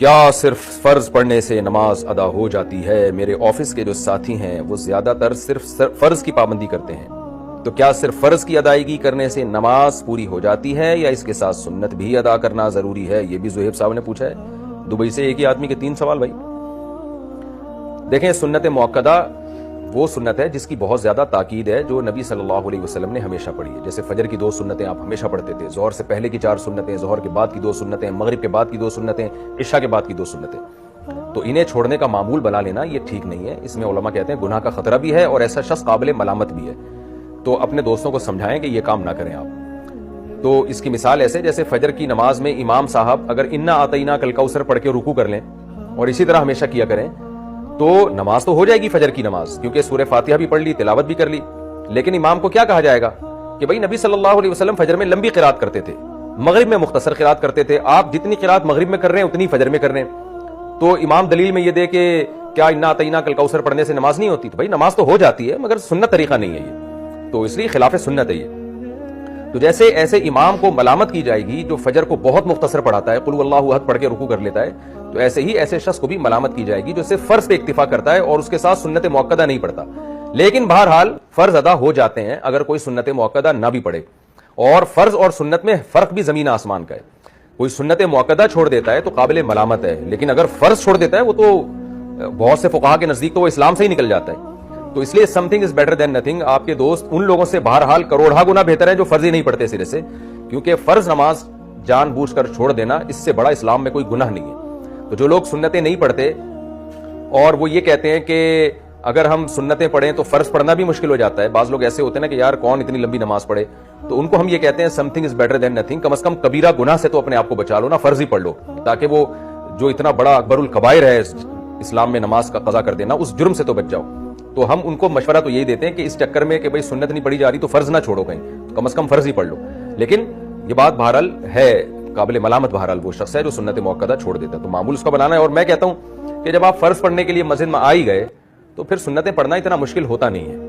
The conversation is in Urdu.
کیا صرف فرض پڑھنے سے نماز ادا ہو جاتی ہے؟ میرے آفس کے جو ساتھی ہیں وہ زیادہ تر صرف فرض کی پابندی کرتے ہیں، تو کیا صرف فرض کی ادائیگی کرنے سے نماز پوری ہو جاتی ہے یا اس کے ساتھ سنت بھی ادا کرنا ضروری ہے؟ یہ بھی زہیب صاحب نے پوچھا ہے دبئی سے، ایک ہی آدمی کے 3 سوال بھائی۔ دیکھیں، سنت موقدہ وہ سنت ہے جس کی بہت زیادہ تاکید ہے، جو نبی صلی اللہ علیہ وسلم نے ہمیشہ پڑھی ہے۔ جیسے فجر کی 2 سنتیں آپ ہمیشہ پڑھتے تھے، ظہر سے پہلے کی 4 سنتیں، ظہر کے بعد کی 2 سنتیں، مغرب کے بعد کی 2 سنتیں، عشاء کے بعد کی 2 سنتیں۔ تو انہیں چھوڑنے کا معمول بنا لینا یہ ٹھیک نہیں ہے، اس میں علماء کہتے ہیں گناہ کا خطرہ بھی ہے اور ایسا شخص قابل ملامت بھی ہے۔ تو اپنے دوستوں کو سمجھائیں کہ یہ کام نہ کریں آپ۔ تو اس کی مثال ایسے، جیسے فجر کی نماز میں امام صاحب اگر انا اعطیناک کل کوثر پڑھ کے رکوع کر لیں اور اسی طرح ہمیشہ کیا کریں تو نماز تو ہو جائے گی فجر کی نماز، کیونکہ سورہ فاتحہ بھی پڑھ لی، تلاوت بھی کر لی۔ لیکن امام کو کیا کہا جائے گا کہ بھائی نبی صلی اللہ علیہ وسلم فجر میں لمبی قرات کرتے تھے، مغرب میں مختصر قرات کرتے تھے، آپ جتنی قرات مغرب میں کر رہے ہیں اتنی فجر میں کر رہے ہیں۔ تو امام دلیل میں یہ دے کہ کیا انا اعطیناک الکوثر پڑھنے سے نماز نہیں ہوتی؟ تو بھائی نماز تو ہو جاتی ہے مگر سنت طریقہ نہیں ہے یہ، تو اس لیے خلاف سنت ہے یہ۔ تو جیسے ایسے امام کو ملامت کی جائے گی جو فجر کو بہت مختصر پڑھاتا ہے، قل هو اللہ احد پڑھ کے رکوع کر لیتا ہے، تو ایسے ہی ایسے شخص کو بھی ملامت کی جائے گی جو صرف فرض پہ اکتفا کرتا ہے اور اس کے ساتھ سنت موقدہ نہیں پڑھتا۔ لیکن بہرحال فرض ادا ہو جاتے ہیں اگر کوئی سنت موقدہ نہ بھی پڑھے، اور فرض اور سنت میں فرق بھی زمین آسمان کا ہے۔ کوئی سنت موقدہ چھوڑ دیتا ہے تو قابل ملامت ہے، لیکن اگر فرض چھوڑ دیتا ہے وہ تو بہت سے فقہا کے نزدیک تو وہ اسلام سے ہی نکل جاتا ہے۔ تو اس لیے some thing is better than nothing, آپ کے دوست ان لوگوں سے بہرحال کروڑا گنا بہتر ہیں جو فرض ہی نہیں پڑھتے سرے سے، کیونکہ فرض نماز جان بوجھ کر چھوڑ دینا اس سے بڑا اسلام میں کوئی گناہ نہیں ہے۔ تو جو لوگ سنتیں نہیں پڑھتے اور وہ یہ کہتے ہیں کہ اگر ہم سنتیں پڑھیں تو فرض پڑھنا بھی مشکل ہو جاتا ہے، بعض لوگ ایسے ہوتے ہیں نا کہ یار کون اتنی لمبی نماز پڑھے، تو ان کو ہم یہ کہتے ہیں something is better than nothing, کم از کم کبیرہ گناہ سے تو اپنے آپ کو بچا لو نا، فرض ہی پڑھ لو، تاکہ وہ جو اتنا بڑا اکبر الکبائر ہے اسلام میں نماز کا قضا کر دینا، اس جرم سے تو بچ جاؤ۔ تو ہم ان کو مشورہ تو یہی دیتے ہیں کہ اس چکر میں کہ بھائی سنت نہیں پڑھی جا رہی تو فرض نہ چھوڑو کہیں، کم از کم فرض ہی پڑھ لو۔ لیکن یہ بات بہرحال ہے، قابل ملامت بہرحال وہ شخص ہے جو سنت موقدہ چھوڑ دیتا ہے، تو معمول اس کا بنانا ہے۔ اور میں کہتا ہوں کہ جب آپ فرض پڑھنے کے لیے مسجد میں آ ہی گئے تو پھر سنتیں پڑھنا اتنا مشکل ہوتا نہیں ہے۔